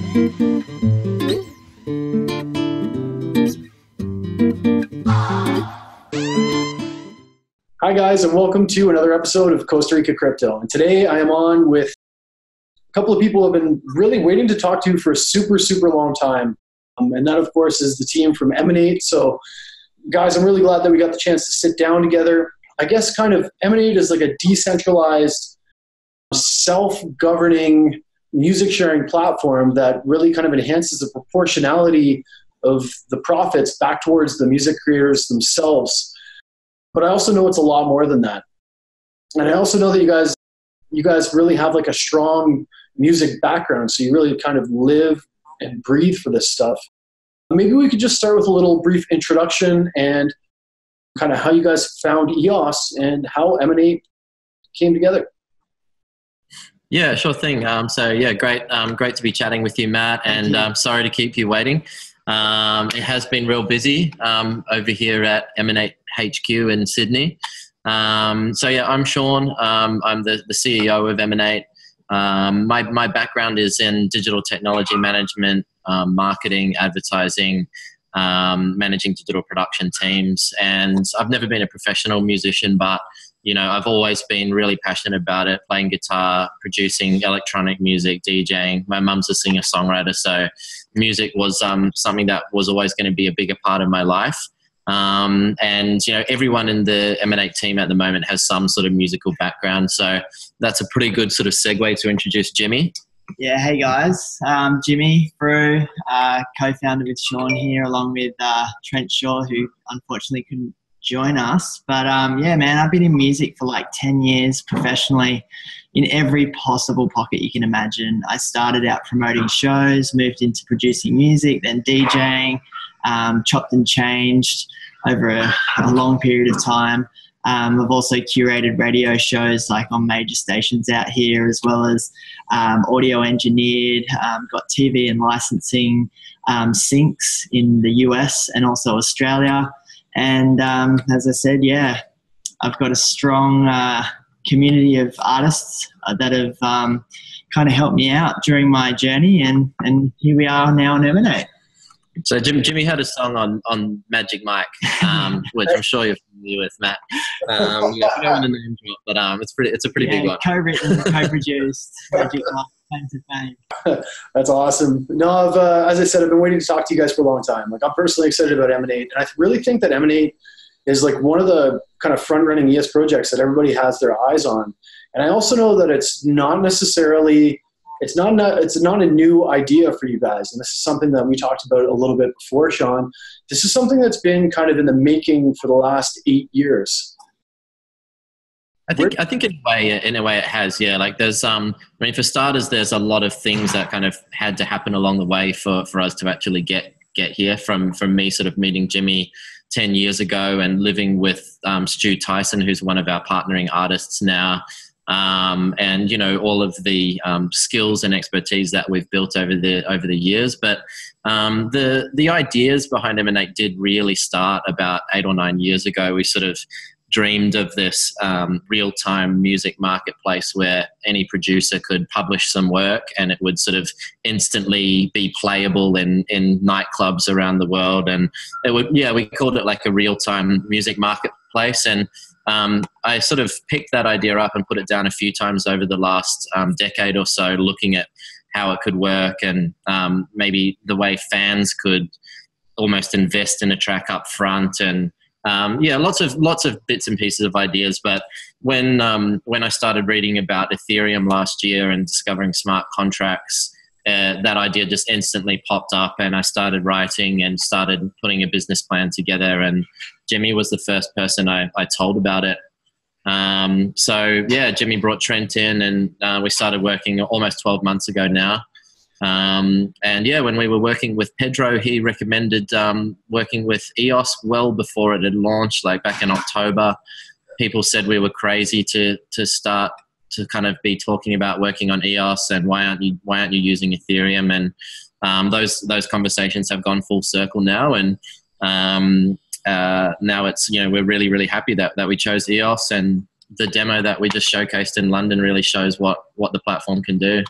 Hi guys, and welcome to another episode of Costa Rica Crypto. And today I am on with a couple of people I've been really waiting to talk to for a super long time. And that, of course, is the team from Emanate. So guys, I'm really glad that we got the chance to sit down together. I guess kind of Emanate is like a decentralized, self-governing music sharing platform that really kind of enhances the proportionality of the profits back towards the music creators themselves. But I also know it's a lot more than that. And I also know that you guys really have like a strong music background. So you really kind of live and breathe for this stuff. Maybe we could just start with a little brief introduction and kind of how you guys found EOS and how Emanate came together. Yeah, sure thing. Great to be chatting with you, Matt, and sorry to keep you waiting. It has been real busy over here at Emanate HQ in Sydney. I'm Sean. I'm the CEO of Emanate. My background is in digital technology management, marketing, advertising, managing digital production teams. And I've never been a professional musician, but I've always been really passionate about it, playing guitar, producing electronic music, DJing. My mum's a singer-songwriter, so music was something that was always going to be a bigger part of my life. Everyone in the Emanate team at the moment has some sort of musical background, so that's a pretty good sort of segue to introduce Jimmy. Yeah, hey guys, Jimmy Frew, co-founder with Sean here, along with Trent Shaw, who unfortunately couldn't join us. But I've been in music for like 10 years professionally in every possible pocket you can imagine. I started out promoting shows, moved into producing music, then DJing, chopped and changed over a long period of time. I've also curated radio shows like on major stations out here, as well as audio engineered, got TV and licensing syncs in the US and also Australia. And as I said, I've got a strong community of artists that have kind of helped me out during my journey, and here we are now on Emanate. So Jimmy had a song on Magic Mike, which I'm sure you're familiar with, Matt. I don't want to name drop, but it's a pretty big one. Co-written, co-produced, Magic Mike, claim to fame. That's awesome. No, as I said, I've been waiting to talk to you guys for a long time. Like, I'm personally excited about Emanate, and I really think that Emanate is like one of the kind of front-running ES projects that everybody has their eyes on. And I also know that it's not necessarily. It's not a new idea for you guys. And this is something that we talked about a little bit before, Sean. This is something that's been kind of in the making for the last 8 years. I think in a way it has, yeah. Like there's, for starters, there's a lot of things that kind of had to happen along the way for us to actually get here, from me sort of meeting Jimmy 10 years ago and living with Stu Tyson, who's one of our partnering artists now. All of the skills and expertise that we've built over the years. But the ideas behind Emanate did really start about 8 or 9 years ago. We sort of dreamed of this real-time music marketplace where any producer could publish some work and it would sort of instantly be playable in nightclubs around the world. And we called it like a real-time music marketplace. And I sort of picked that idea up and put it down a few times over the last decade or so, looking at how it could work and maybe the way fans could almost invest in a track up front, and lots of bits and pieces of ideas. But when I started reading about Ethereum last year and discovering smart contracts, that idea just instantly popped up, and I started writing and started putting a business plan together, and Jimmy was the first person I told about it. Jimmy brought Trent in, and we started working almost 12 months ago now. When we were working with Pedro, he recommended working with EOS well before it had launched, like back in October. People said we were crazy to start to kind of be talking about working on EOS, and why aren't you using Ethereum? And those conversations have gone full circle now, and now it's, we're really happy that we chose EOS, and the demo that we just showcased in London really shows what the platform can do.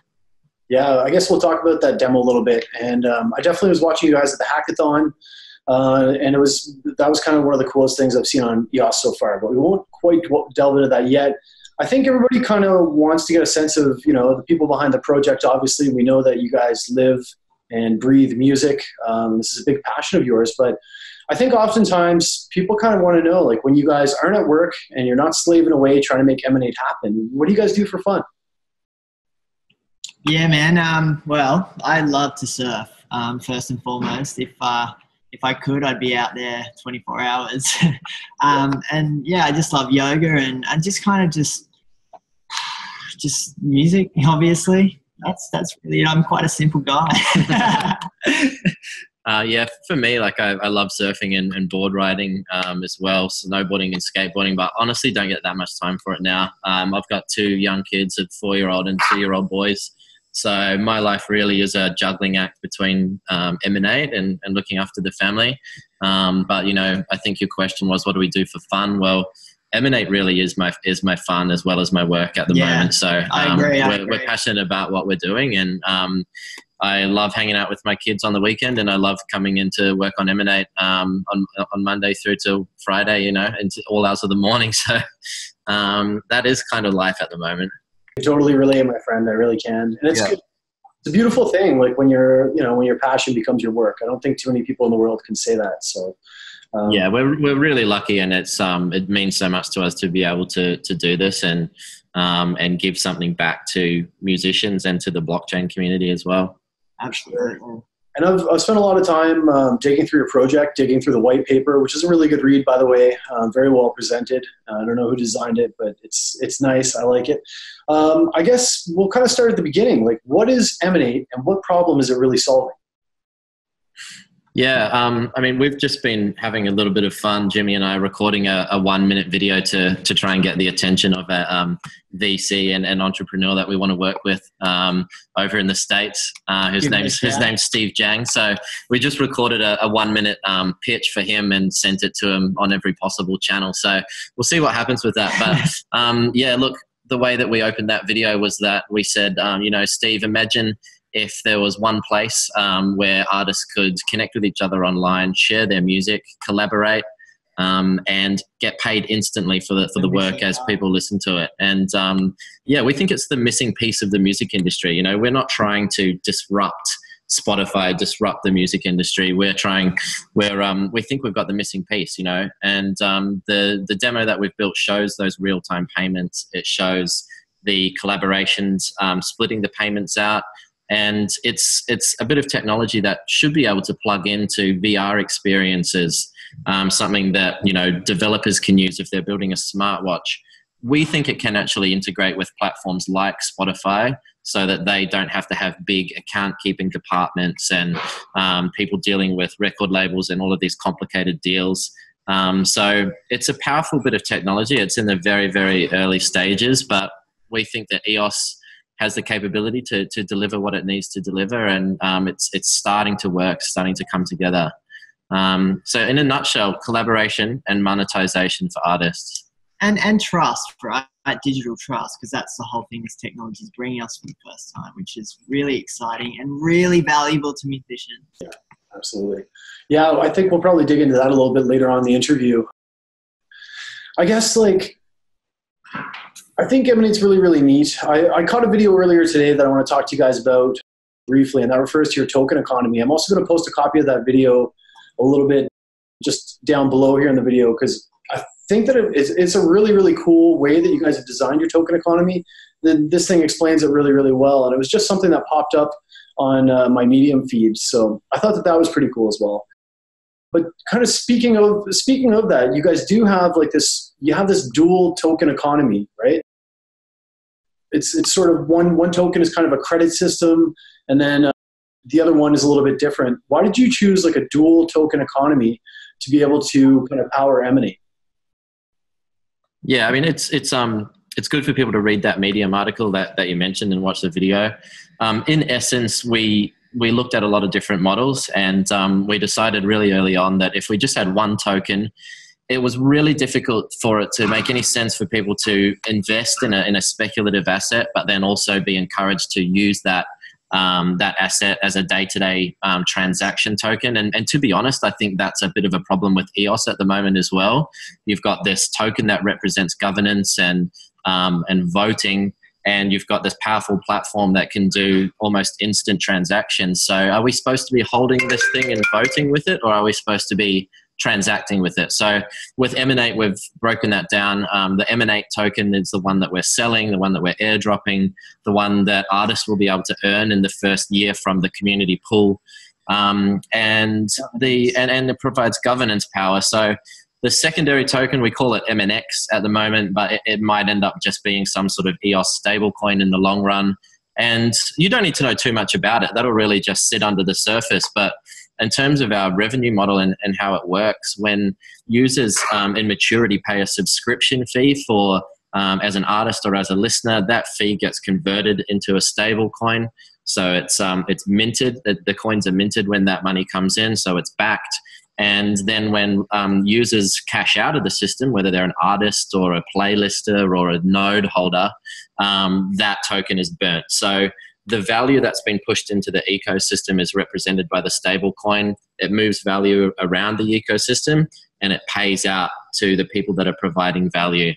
Yeah, I guess we'll talk about that demo a little bit. And I definitely was watching you guys at the hackathon, and that was kind of one of the coolest things I've seen on EOS so far. But we won't quite delve into that yet. I think everybody kind of wants to get a sense of, you know, the people behind the project. Obviously, we know that you guys live and breathe music. This is a big passion of yours, but I think oftentimes people kind of want to know, like, when you guys aren't at work and you're not slaving away trying to make Emanate happen, what do you guys do for fun? Yeah, man. Well, I love to surf. First and foremost, if I could, I'd be out there 24 hours. And yeah, I just love yoga, and I just kind of just music, obviously. That's really, I'm quite a simple guy. Yeah, for me, like I love surfing and board riding as well, snowboarding and skateboarding, but honestly don't get that much time for it now. I've got 2 young kids, a 4-year-old and 2-year-old boys. So my life really is a juggling act between Emanate and looking after the family. But, you know, I think your question was, what do we do for fun? Well, Emanate really is my fun as well as my work at the moment. So I agree. We're passionate about what we're doing, and I love hanging out with my kids on the weekend, and I love coming into work on Emanate on Monday through to Friday, you know, into all hours of the morning. So that is kind of life at the moment. I totally relate, my friend. I really can. And it's good. It's a beautiful thing. Like when your passion becomes your work. I don't think too many people in the world can say that. So yeah, we're really lucky, and it means so much to us to be able to do this and give something back to musicians and to the blockchain community as well. Absolutely. And I've spent a lot of time digging through your project, digging through the white paper, which is a really good read, by the way. Very well presented. I don't know who designed it, but it's nice. I like it. I guess we'll kind of start at the beginning. Like, what is Emanate, and what problem is it really solving? Yeah, I mean, we've just been having a little bit of fun, Jimmy and I, recording a 1-minute video to try and get the attention of a VC and entrepreneur that we want to work with over in the States. His name's Steve Jang. So we just recorded a 1-minute pitch for him and sent it to him on every possible channel. So we'll see what happens with that. But yeah, look, the way that we opened that video was that we said, you know, Steve, imagine if there was one place where artists could connect with each other online, share their music, collaborate, and get paid instantly for the work as people listen to it. And yeah, we think it's the missing piece of the music industry. You know, we're not trying to disrupt Spotify, disrupt the music industry. We think we've got the missing piece, you know, and the demo that we've built shows those real-time payments. It shows the collaborations, splitting the payments out. And it's a bit of technology that should be able to plug into VR experiences, something that, you know, developers can use if they're building a smartwatch. We think it can actually integrate with platforms like Spotify so that they don't have to have big account keeping departments and people dealing with record labels and all of these complicated deals. So it's a powerful bit of technology. It's in the very, very early stages, but we think that EOS has the capability to deliver what it needs to deliver, and it's starting to work, starting to come together. So in a nutshell, collaboration and monetization for artists. And trust, right? Digital trust, because that's the whole thing this technology is bringing us for the first time, which is really exciting and really valuable to musicians. Yeah, absolutely. Yeah, I think we'll probably dig into that a little bit later on in the interview. I guess, like, I think Emanate's really, really neat. I caught a video earlier today that I want to talk to you guys about briefly, and that refers to your token economy. I'm also going to post a copy of that video a little bit just down below here in the video, because I think that it's a really, really cool way that you guys have designed your token economy. This thing explains it really, really well, and it was just something that popped up on my Medium feed, so I thought that was pretty cool as well. But kind of speaking of that, you guys do have like this. You have this dual token economy, right? It's sort of one token is kind of a credit system, and then the other one is a little bit different. Why did you choose like a dual token economy to be able to kind of power Emanate? Yeah, I mean it's good for people to read that Medium article that you mentioned and watch the video. In essence, we looked at a lot of different models, and we decided really early on that if we just had one token, it was really difficult for it to make any sense for people to invest in a speculative asset, but then also be encouraged to use that that asset as a day-to-day transaction token. And to be honest, I think that's a bit of a problem with EOS at the moment as well. You've got this token that represents governance and voting, and you've got this powerful platform that can do almost instant transactions. So are we supposed to be holding this thing and voting with it, or are we supposed to be transacting with it? So with Emanate, we've broken that down. The Emanate token is the one that we're selling, the one that we're airdropping, the one that artists will be able to earn in the first year from the community pool. And it provides governance power. So the secondary token, we call it MNX at the moment, but it might end up just being some sort of EOS stablecoin in the long run. And you don't need to know too much about it. That'll really just sit under the surface. But in terms of our revenue model and how it works, when users in maturity pay a subscription fee for as an artist or as a listener, that fee gets converted into a stable coin. So it's minted. The coins are minted when that money comes in, so it's backed. And then when users cash out of the system, whether they're an artist or a playlister or a node holder, that token is burnt. So the value that's been pushed into the ecosystem is represented by the stable coin. It moves value around the ecosystem and it pays out to the people that are providing value.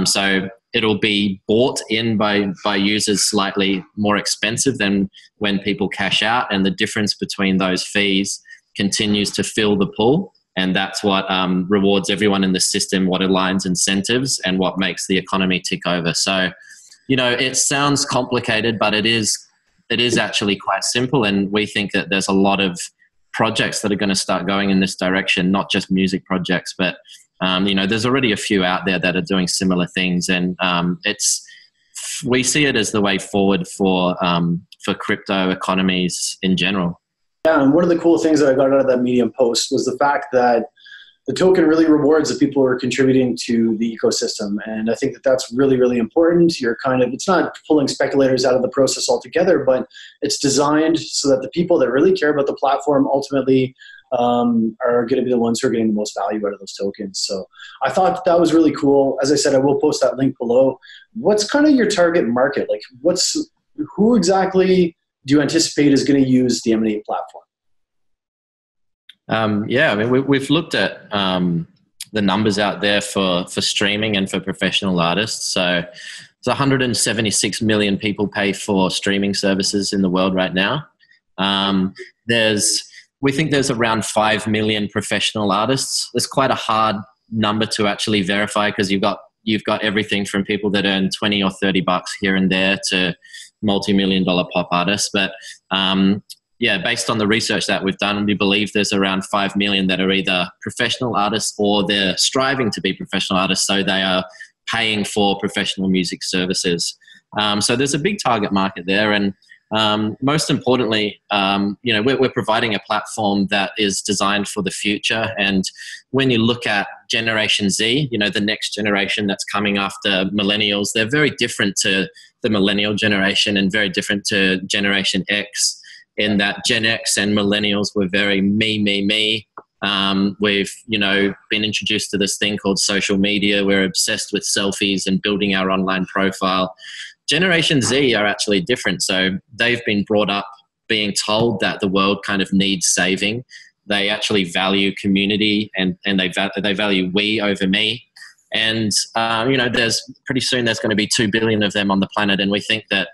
So it'll be bought in by users slightly more expensive than when people cash out, and the difference between those fees continues to fill the pool, and that's what rewards everyone in the system, what aligns incentives, and what makes the economy tick over. So, it sounds complicated, but it is actually quite simple, and we think that there's a lot of projects that are going to start going in this direction, not just music projects, but there's already a few out there that are doing similar things, and we see it as the way forward for crypto economies in general. Yeah, and one of the cool things that I got out of that Medium post was the fact that the token really rewards the people who are contributing to the ecosystem. And I think that that's really, really important. It's not pulling speculators out of the process altogether, but it's designed so that the people that really care about the platform ultimately are going to be the ones who are getting the most value out of those tokens. So I thought that was really cool. As I said, I will post that link below. What's kind of your target market? Like who exactly do you anticipate is going to use the Emanate platform? We've looked at the numbers out there for streaming and for professional artists. So there's 176 million people pay for streaming services in the world right now. We think there's around 5 million professional artists. It's quite a hard number to actually verify because you've got everything from people that earn 20 or 30 bucks here and there to multi-million-dollar pop artists. But based on the research that we've done, we believe there's around 5 million that are either professional artists or they're striving to be professional artists, so they are paying for professional music services. So there's a big target market there, and most importantly, we're providing a platform that is designed for the future. And when you look at Generation Z, the next generation that's coming after millennials, they're very different to the millennial generation and very different to Generation X, in that Gen X and millennials were very me. We've, been introduced to this thing called social media. We're obsessed with selfies and building our online profile. Generation Z are actually different. So they've been brought up being told that the world kind of needs saving. They actually value community and they value we over me. And, pretty soon there's going to be 2 billion of them on the planet. And we think that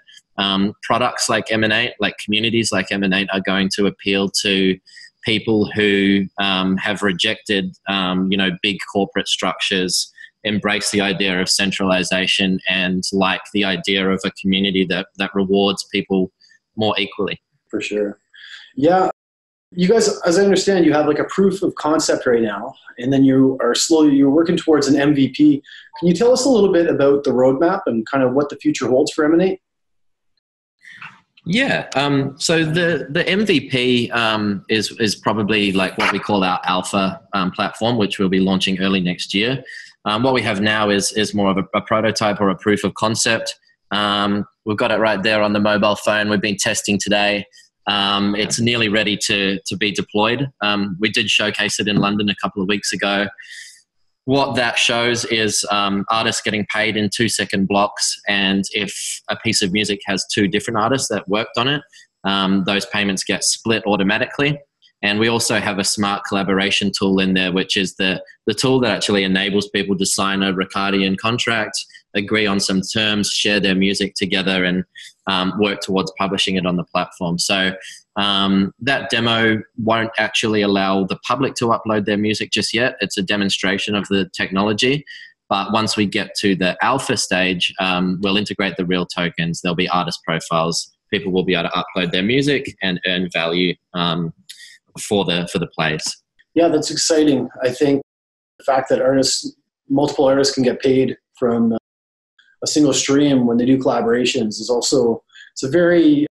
products like Emanate, like communities like Emanate, are going to appeal to people who have rejected, big corporate structures, embrace the idea of centralization, and like the idea of a community that rewards people more equally. For sure. Yeah. You guys, as I understand, you have like a proof of concept right now, and then you're working towards an MVP. Can you tell us a little bit about the roadmap and kind of what the future holds for Emanate? Yeah. So the MVP is probably like what we call our alpha platform, which we'll be launching early next year. What we have now is more of a prototype or a proof of concept. We've got it right there on the mobile phone. We've been testing today. It's nearly ready to be deployed. We did showcase it in London a couple of weeks ago. what that shows is artists getting paid in 2-second blocks. And if a piece of music has 2 different artists that worked on it, those payments get split automatically. And we also have a smart collaboration tool in there, which is the tool that actually enables people to sign a Ricardian contract, agree on some terms, share their music together, and work towards publishing it on the platform. So that demo won't actually allow the public to upload their music just yet. It's a demonstration of the technology. But once we get to the alpha stage, we'll integrate the real tokens. There'll be artist profiles. People will be able to upload their music and earn value for the plays. Yeah, that's exciting. I think the fact that multiple artists can get paid from a single stream when they do collaborations is also, it's a very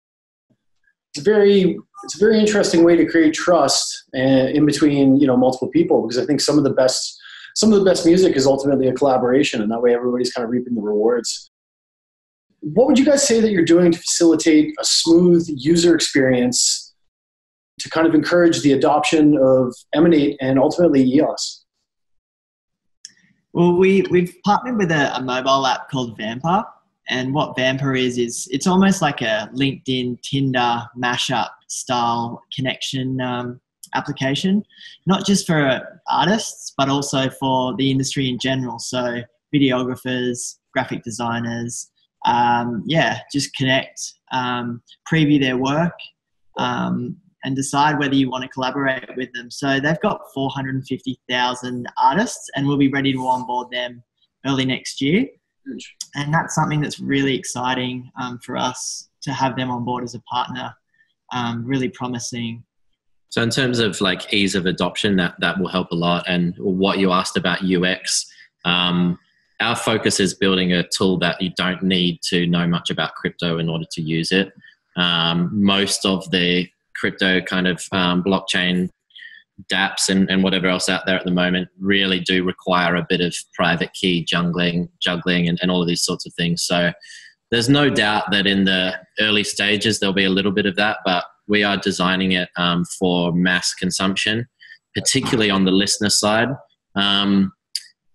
interesting way to create trust in between, multiple people, because I think some of the best music is ultimately a collaboration, and that way everybody's kind of reaping the rewards. What would you guys say that you're doing to facilitate a smooth user experience to kind of encourage the adoption of Emanate and ultimately EOS? Well, we've partnered with a mobile app called Vamper. And what Vamper is it's almost like a LinkedIn, Tinder mashup style connection application, not just for artists, but also for the industry in general. So videographers, graphic designers, just connect, preview their work, and decide whether you want to collaborate with them. So they've got 450,000 artists, and we'll be ready to onboard them early next year. And that's something that's really exciting for us to have them on board as a partner. Really promising. So in terms of like ease of adoption, that will help a lot. And what you asked about UX, our focus is building a tool that you don't need to know much about crypto in order to use it. Most of the crypto kind of blockchain DAPPS and whatever else out there at the moment really do require a bit of private key juggling and all of these sorts of things. So there's no doubt that in the early stages there'll be a little bit of that, but we are designing it for mass consumption, particularly on the listener side.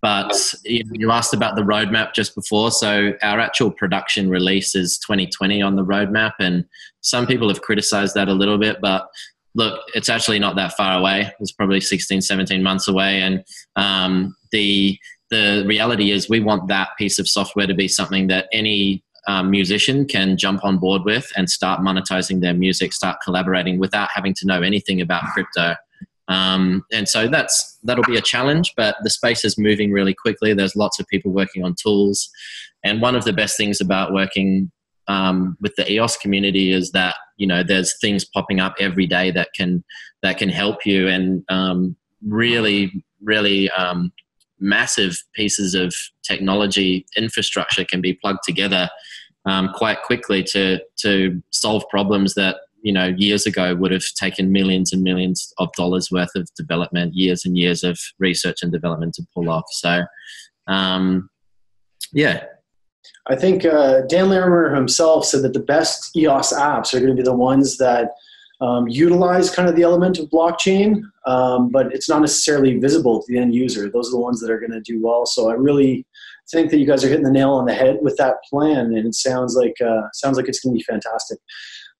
But you asked about the roadmap just before. So our actual production release is 2020 on the roadmap, and some people have criticized that a little bit, but look, it's actually not that far away. It's probably 16, 17 months away. And the reality is we want that piece of software to be something that any musician can jump on board with and start monetizing their music, start collaborating without having to know anything about crypto. And so that'll be a challenge, but the space is moving really quickly. There's lots of people working on tools. And one of the best things about working with the EOS community is that, there's things popping up every day that can help you, and really, really massive pieces of technology infrastructure can be plugged together quite quickly to solve problems that, years ago would have taken millions and millions of dollars worth of development, years and years of research and development to pull off. So, yeah. I think Dan Larimer himself said that the best EOS apps are going to be the ones that utilize kind of the element of blockchain, but it's not necessarily visible to the end user. Those are the ones that are going to do well. So I really think that you guys are hitting the nail on the head with that plan, and it sounds like it's going to be fantastic.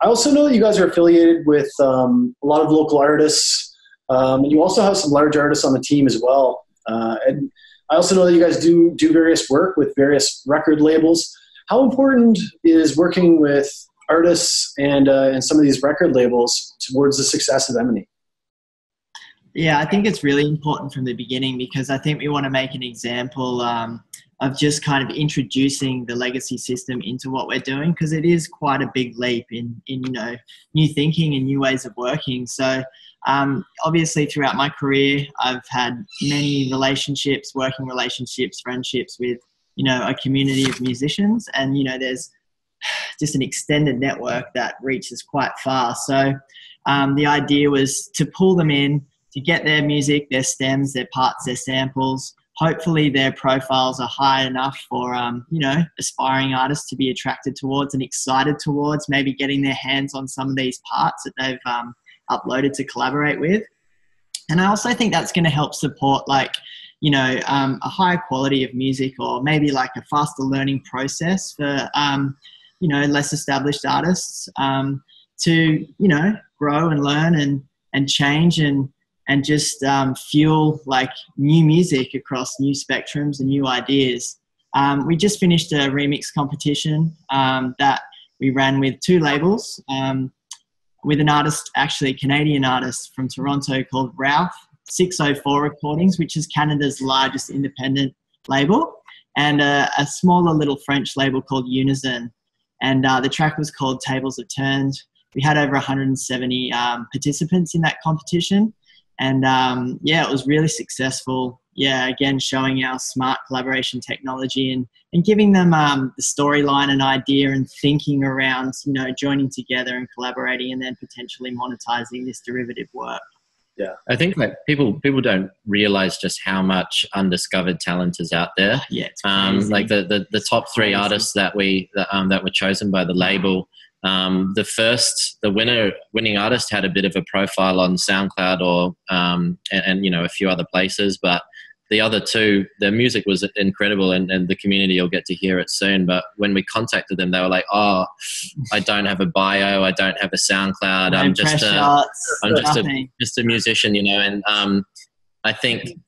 I also know that you guys are affiliated with a lot of local artists, and you also have some large artists on the team as well. And I also know that you guys do various work with various record labels. How important is working with artists and some of these record labels towards the success of Emanate? Yeah, I think it's really important from the beginning, because I think we want to make an example of just kind of introducing the legacy system into what we're doing, because it is quite a big leap in new thinking and new ways of working. So obviously throughout my career, I've had many relationships, working relationships, friendships with, a community of musicians, and, there's just an extended network that reaches quite far. So the idea was to pull them in, to get their music, their stems, their parts, their samples. Hopefully their profiles are high enough for, aspiring artists to be attracted towards and excited towards maybe getting their hands on some of these parts that they've uploaded to collaborate with. And I also think that's going to help support a higher quality of music, or maybe like a faster learning process for, less established artists to, grow and learn and change and just fuel like new music across new spectrums and new ideas. We just finished a remix competition that we ran with 2 labels, with an artist, actually a Canadian artist from Toronto called Ralph 604 Recordings, which is Canada's largest independent label, and a smaller little French label called Unison. And the track was called Tables Have Turned. We had over 170 participants in that competition. And it was really successful. Yeah, again, showing our smart collaboration technology and giving them the storyline and idea and thinking around, joining together and collaborating and then potentially monetizing this derivative work. Yeah, I think that people don't realize just how much undiscovered talent is out there. Yeah, it's crazy. Like the top 3 artists that were chosen by the label. The winning artist had a bit of a profile on SoundCloud or and a few other places, but the other 2, their music was incredible, and the community will get to hear it soon. But when we contacted them, they were like, "Oh, I don't have a bio, I don't have a SoundCloud. I'm just a musician, And I think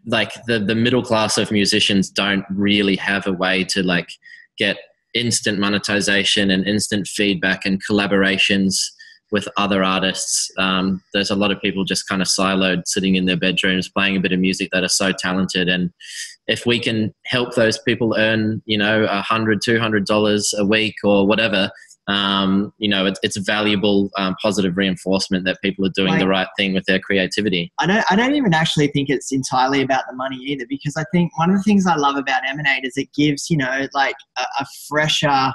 like the middle class of musicians don't really have a way to like get instant monetization and instant feedback and collaborations with other artists. There's a lot of people just kind of siloed, sitting in their bedrooms, playing a bit of music that are so talented. And if we can help those people earn, $100, $200 a week or whatever, it's valuable, positive reinforcement that people are doing the right thing with their creativity. I don't even actually think it's entirely about the money either, because I think one of the things I love about Emanate is it gives, a fresher,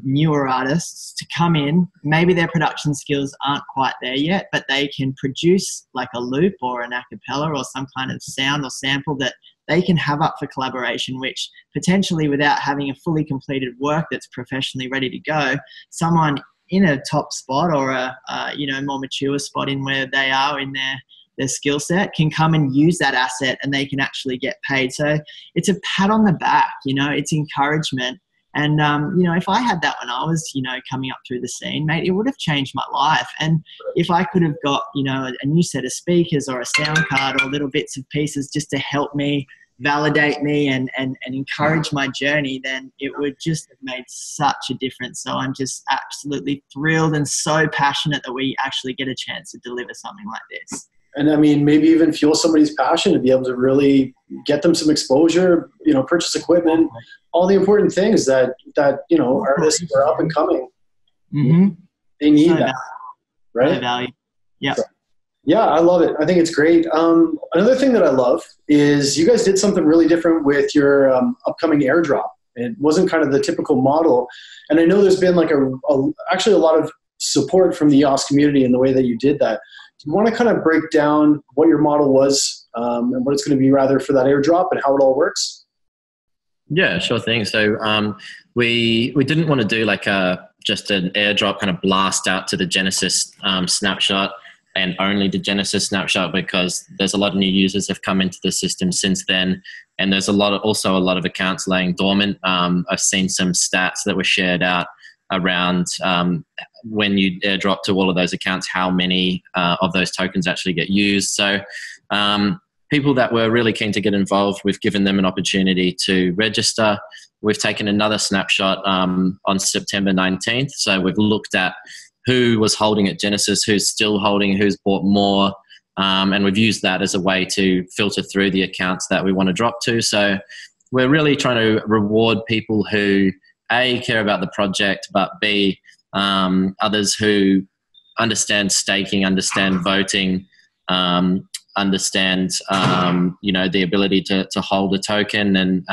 newer artists to come in. Maybe their production skills aren't quite there yet, but they can produce like a loop or an a cappella or some kind of sound or sample that they can have up for collaboration, which potentially, without having a fully completed work that's professionally ready to go, someone in a top spot or a more mature spot in where they are in their skill set can come and use that asset, and they can actually get paid. So it's a pat on the back, it's encouragement. And, if I had that when I was, coming up through the scene, mate, it would have changed my life. And if I could have got, a new set of speakers or a sound card or little bits of pieces just to help me, validate me and encourage my journey, then it would just have made such a difference. So I'm just absolutely thrilled and so passionate that we actually get a chance to deliver something like this. And I mean, maybe even fuel somebody's passion to be able to really get them some exposure, purchase equipment, all the important things that artists who are up and coming, they need that, right? Value. Yeah. Yeah, I love it. I think it's great. Another thing that I love is you guys did something really different with your upcoming airdrop. It wasn't kind of the typical model. And I know there's been like actually a lot of support from the EOS community in the way that you did that. Do you want to kind of break down what your model was and what it's going to be rather for that airdrop and how it all works? Yeah, sure thing. So we didn't want to do like just an airdrop kind of blast out to the Genesis snapshot and only the Genesis snapshot, because there's a lot of new users have come into the system since then. And there's also a lot of accounts laying dormant. I've seen some stats that were shared out around when you airdrop to all of those accounts, how many of those tokens actually get used. So people that were really keen to get involved, we've given them an opportunity to register. We've taken another snapshot on September 19th. So we've looked at who was holding at Genesis, who's still holding, who's bought more. And we've used that as a way to filter through the accounts that we want to drop to. So we're really trying to reward people who, A, care about the project, but B, others who understand staking, understand voting, understand, the ability to hold a token and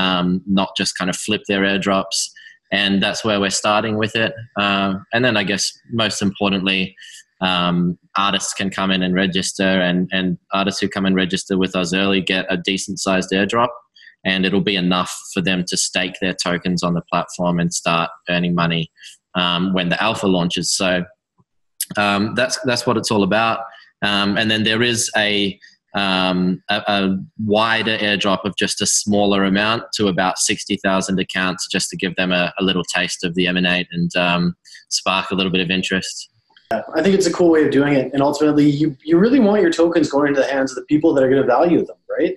not just kind of flip their airdrops. And that's where we're starting with it. And then I guess most importantly, artists can come in and register, and artists who come and register with us early get a decent sized airdrop, and it'll be enough for them to stake their tokens on the platform and start earning money when the alpha launches. So that's what it's all about. And then there is a a wider airdrop of just a smaller amount to about 60,000 accounts, just to give them a little taste of the Emanate and spark a little bit of interest. I think it's a cool way of doing it. And ultimately, you really want your tokens going into the hands of the people that are going to value them, right?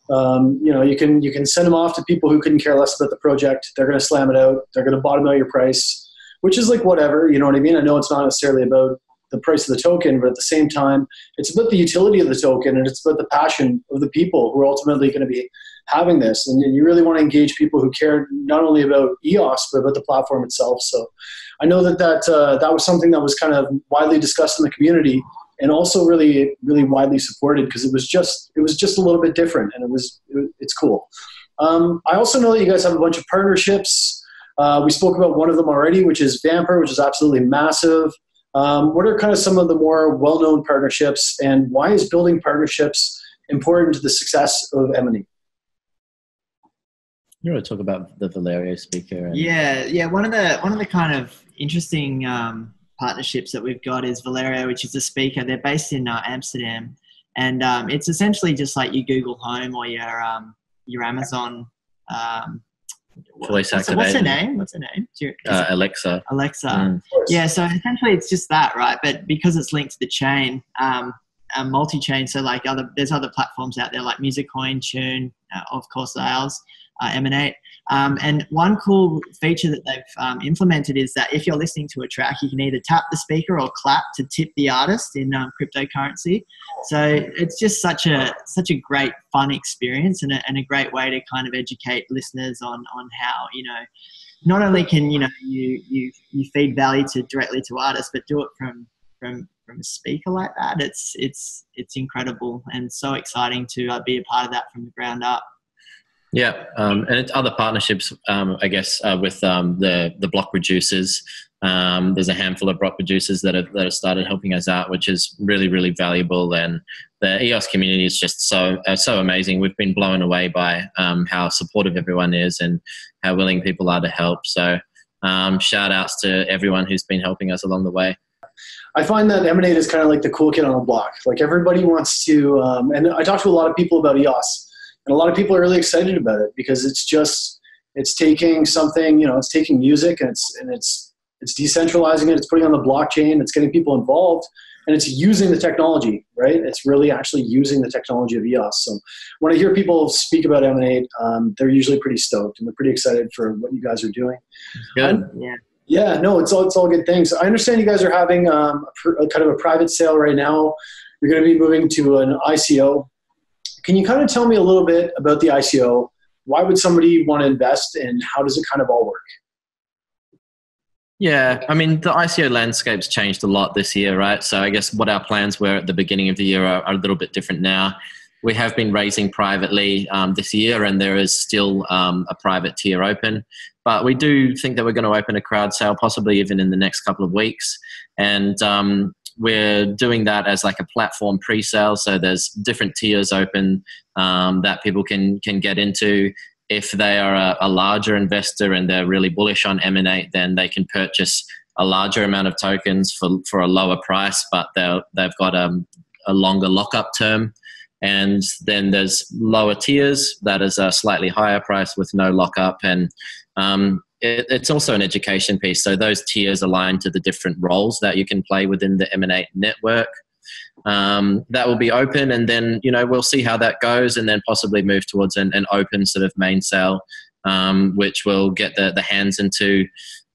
You can send them off to people who couldn't care less about the project. They're going to slam it out. They're going to bottom out your price, which is like whatever, you know what I mean? I know it's not necessarily about the price of the token, but at the same time, it's about the utility of the token, and it's about the passion of the people who are ultimately going to be having this. And you really want to engage people who care not only about EOS, but about the platform itself. So I know that was something that was kind of widely discussed in the community, and also really, really widely supported, because it was just a little bit different, and it's cool. I also know that you guys have a bunch of partnerships. We spoke about one of them already, which is Vamper, which is absolutely massive. What are kind of some of the more well-known partnerships, and why is building partnerships important to the success of Emanate? You want to talk about the Valerio speaker? Yeah. One of the kind of interesting partnerships that we've got is Valerio, which is a speaker. They're based in Amsterdam, and it's essentially just like your Google Home or your Amazon. Voice activated. What's her name? Alexa. Yeah, so essentially it's just that, right? But because it's linked to the chain, multi-chain, so like there's other platforms out there like Musicoin, Tune, of course ours, Emanate. And one cool feature that they've implemented is that if you're listening to a track, you can either tap the speaker or clap to tip the artist in cryptocurrency. So it's just such a great fun experience, and a great way to kind of educate listeners on how, not only can you feed value directly to artists, but do it from a speaker like that. It's incredible and so exciting to be a part of that from the ground up. Yeah, and it's other partnerships, I guess, with the block producers. There's a handful of block producers that have started helping us out, which is really, really valuable. And the EOS community is just so amazing. We've been blown away by how supportive everyone is and how willing people are to help. So shout outs to everyone who's been helping us along the way. I find that Emanate is kind of like the cool kid on the block. Like everybody wants to, and I talk to a lot of people about EOS. And a lot of people are really excited about it, because it's taking something, it's taking music, and it's decentralizing it. It's putting it on the blockchain. It's getting people involved, and it's using the technology, right? It's really actually using the technology of EOS. So when I hear people speak about Emanate, they're usually pretty stoked, and they're pretty excited for what you guys are doing. Good. Yeah, no, it's all good things. I understand you guys are having a kind of a private sale right now. You're going to be moving to an ICO. Can you kind of tell me a little bit about the ICO? Why would somebody want to invest, and how does it kind of all work? Yeah, I mean, the ICO landscape's changed a lot this year, right? So I guess what our plans were at the beginning of the year are a little bit different now. We have been raising privately this year, and there is still a private tier open. But we do think that we're going to open a crowd sale, possibly even in the next couple of weeks. And we're doing that as like a platform pre-sale. So there's different tiers open that people can get into. If they are a larger investor and they're really bullish on Emanate, then they can purchase a larger amount of tokens for a lower price, but they've got a longer lockup term. And then there's lower tiers that is a slightly higher price with no lockup. And it's also an education piece. So those tiers align to the different roles that you can play within the Emanate network. That will be open, and then, we'll see how that goes, and then possibly move towards an open sort of main sale, which will get the hands into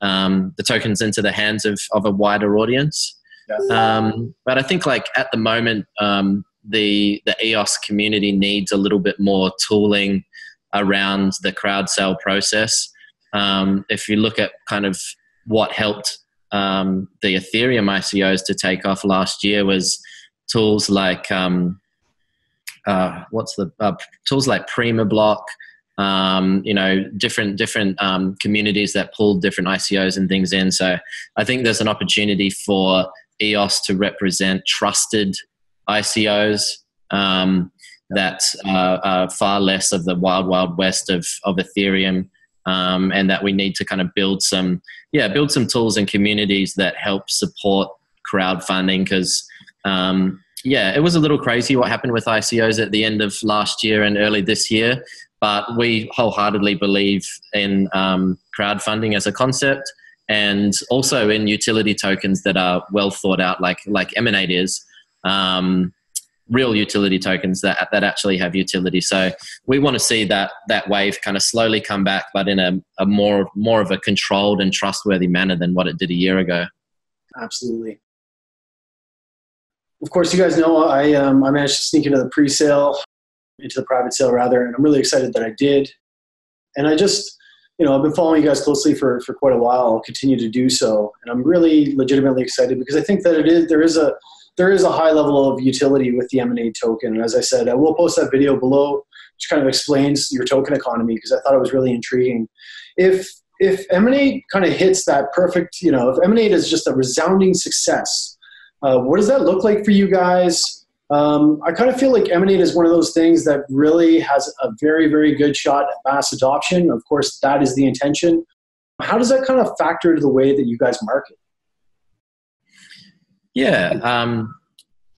the tokens into the hands of a wider audience. Yeah. But I think like at the moment, the EOS community needs a little bit more tooling around the crowd sale process. If you look at kind of what helped the Ethereum ICOs to take off last year was tools like tools like PrimaBlock, different communities that pulled different ICOs and things in. So I think there's an opportunity for EOS to represent trusted ICOs that are far less of the wild west of Ethereum. And that we need to kind of build some tools and communities that help support crowdfunding, because yeah, it was a little crazy what happened with ICOs at the end of last year and early this year, but we wholeheartedly believe in crowdfunding as a concept, and also in utility tokens that are well thought out, like Emanate is, real utility tokens that actually have utility. So we want to see that wave kind of slowly come back, but in a more of a controlled and trustworthy manner than what it did a year ago. Absolutely. Of course, you guys know I managed to sneak into the pre-sale, into the private sale rather, and I'm really excited that I did. And I just, I've been following you guys closely for quite a while. I'll continue to do so, and I'm really legitimately excited because I think that there is a high level of utility with the Emanate token. And as I said, I will post that video below, which kind of explains your token economy, because I thought it was really intriguing. If Emanate kind of hits that perfect, if Emanate is just a resounding success, what does that look like for you guys? I kind of feel like Emanate is one of those things that really has a very, very good shot at mass adoption. Of course, that is the intention. How does that kind of factor into the way that you guys market? Yeah.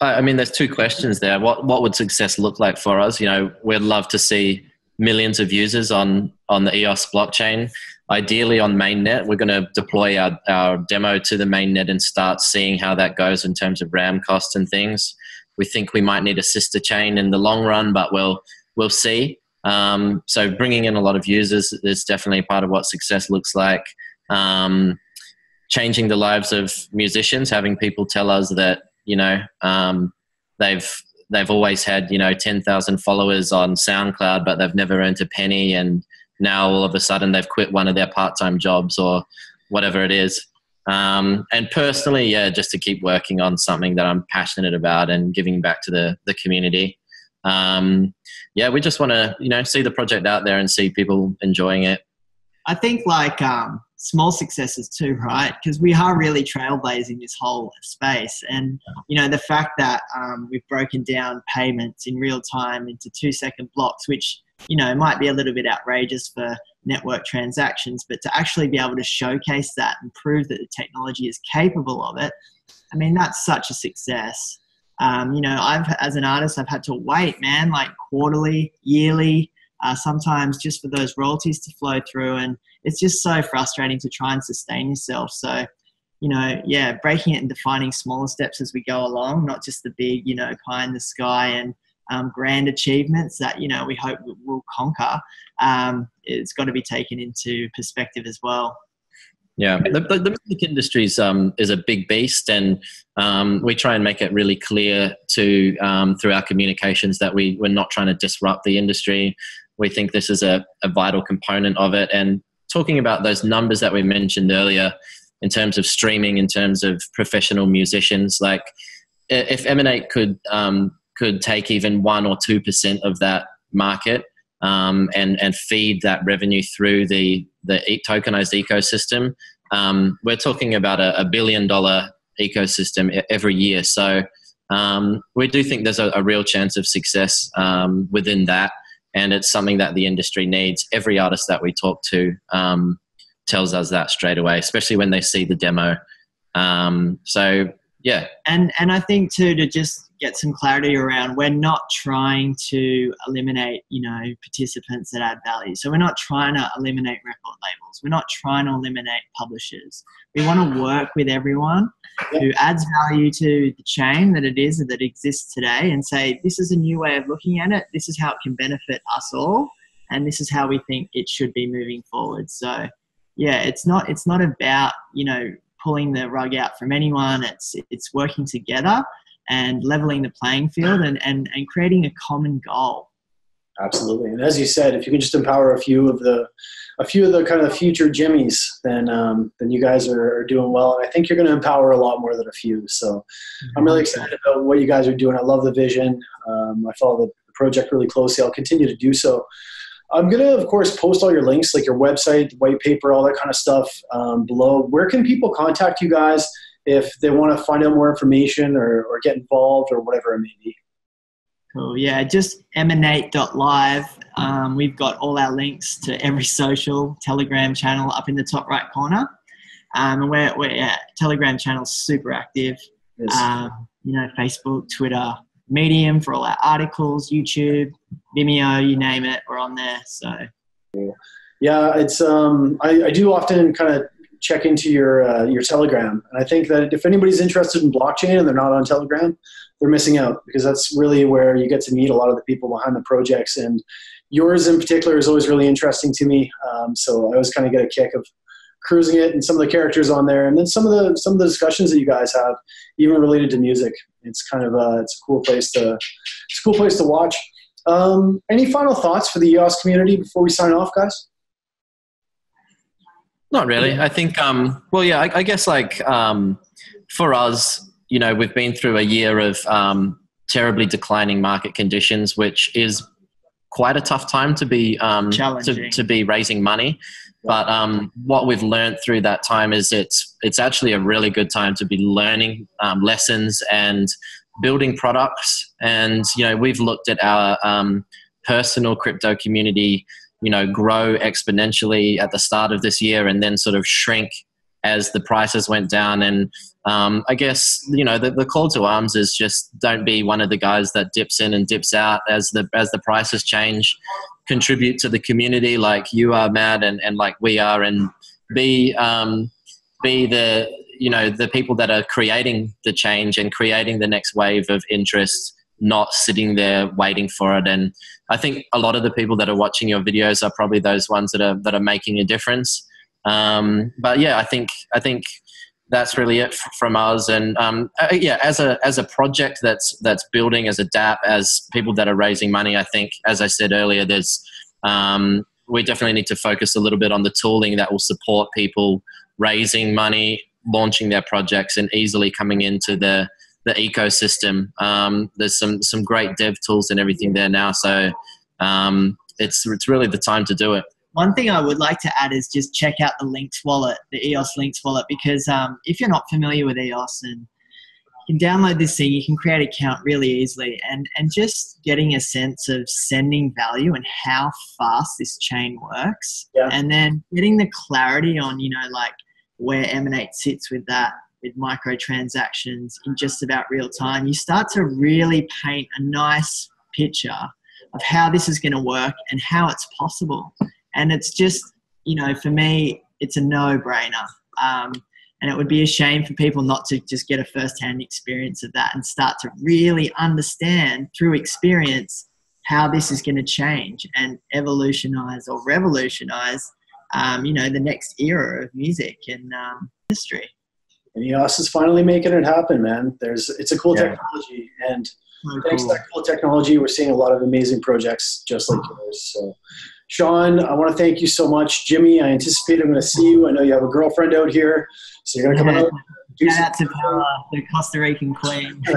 I mean, there's two questions there. What would success look like for us? We'd love to see millions of users on the EOS blockchain. Ideally on mainnet, we're going to deploy our demo to the mainnet and start seeing how that goes in terms of RAM costs and things. We think we might need a sister chain in the long run, but we'll see. So bringing in a lot of users is definitely part of what success looks like. Changing the lives of musicians, having people tell us that, they've always had, 10,000 followers on SoundCloud, but they've never earned a penny. And now all of a sudden they've quit one of their part-time jobs or whatever it is. And personally, just to keep working on something that I'm passionate about and giving back to the community. We just want to, see the project out there and see people enjoying it. I think small successes too, right? Because we are really trailblazing this whole space. And, the fact that we've broken down payments in real time into 2-second blocks, which, might be a little bit outrageous for network transactions, but to actually be able to showcase that and prove that the technology is capable of it, I mean, that's such a success. As an artist, I've had to wait, man, like quarterly, yearly, sometimes just for those royalties to flow through. And it's just so frustrating to try and sustain yourself. So, breaking it and defining smaller steps as we go along, not just the big, pie in the sky and grand achievements that, we hope we'll conquer. It's got to be taken into perspective as well. Yeah, the music industry is a big beast, and we try and make it really clear to through our communications that we're not trying to disrupt the industry. We think this is a vital component of it. And talking about those numbers that we mentioned earlier, in terms of streaming, in terms of professional musicians, like if Emanate could take even 1 or 2% of that market and feed that revenue through the tokenized ecosystem, we're talking about a $1 billion ecosystem every year. So we do think there's a real chance of success within that, and it's something that the industry needs. Every artist that we talk to tells us that straight away, especially when they see the demo. Yeah. And I think too, to just get some clarity around, we're not trying to eliminate, participants that add value. So we're not trying to eliminate record labels. We're not trying to eliminate publishers. We want to work with everyone who adds value to the chain that exists today, and say, this is a new way of looking at it. This is how it can benefit us all. And this is how we think it should be moving forward. So yeah, it's not about, pulling the rug out from anyone. It's working together and leveling the playing field and creating a common goal. Absolutely. And as you said, if you can just empower a few of the kind of future Jimmies, then you guys are doing well. And I think you're going to empower a lot more than a few. So I'm really excited about what you guys are doing. I love the vision. I follow the project really closely. I'll continue to do so. I'm going to, of course, post all your links, like your website, white paper, all that kind of stuff below. Where can people contact you guys if they want to find out more information or get involved or whatever it may be? Cool. Yeah, just emanate.live. We've got all our links to every social Telegram channel up in the top right corner. And we're Telegram channel super active. Yes. Facebook, Twitter, Medium for all our articles, YouTube, Vimeo, you name it, we're on there. So yeah, it's I do often kind of check into your Telegram, and I think that if anybody's interested in blockchain and they're not on Telegram, they're missing out, because that's really where you get to meet a lot of the people behind the projects, and yours in particular is always really interesting to me. So I always kind of get a kick of cruising it and some of the characters on there, and then some of the discussions that you guys have, even related to music. It's kind of it's a cool place to watch. Any final thoughts for the EOS community before we sign off, guys? Not really. I think, well, yeah, I guess like for us, we've been through a year of terribly declining market conditions, which is quite a tough time to be to be raising money. But what we've learned through that time is it's actually a really good time to be learning lessons and building products. And we've looked at our personal crypto community grow exponentially at the start of this year, and then sort of shrink as the prices went down. And I guess the call to arms is just don't be one of the guys that dips in and dips out as the prices change. Contribute to the community like you are, Matt, and like we are, and be the people that are creating the change and creating the next wave of interest, not sitting there waiting for it. And I think a lot of the people that are watching your videos are probably those ones that are making a difference. But yeah, I think that's really it from us. And yeah, as a project that's building, as a DApp, as people that are raising money, I think, as I said earlier, there's we definitely need to focus a little bit on the tooling that will support people raising money, launching their projects, and easily coming into the ecosystem. There's some great dev tools and everything there now, so it's really the time to do it. One thing I would like to add is just check out the Links wallet, the EOS Links wallet, because if you're not familiar with EOS, and you can download this thing, you can create an account really easily, and just getting a sense of sending value and how fast this chain works, and then getting the clarity on like where Emanate sits with that, with microtransactions in just about real time. You start to really paint a nice picture of how this is going to work and how it's possible. And it's just, for me, it's a no-brainer. And it would be a shame for people not to just get a first-hand experience of that and start to really understand through experience how this is going to change and evolutionize or revolutionize, the next era of music and history. And EOS is finally making it happen, man. It's a cool technology, and thanks to that cool technology, we're seeing a lot of amazing projects just like yours. So, Sean, I want to thank you so much. Jimmy, I anticipate I'm going to see you. I know you have a girlfriend out here, so you're going to come out. Shout out to Bella, the Costa Rican queen. Yeah,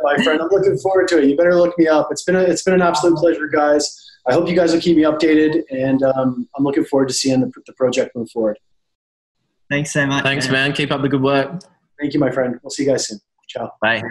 my friend, I'm looking forward to it. You better look me up. It's been an absolute pleasure, guys. I hope you guys will keep me updated, and I'm looking forward to seeing the project move forward. Thanks so much. Thanks, man. Keep up the good work. Thank you, my friend. We'll see you guys soon. Ciao. Bye.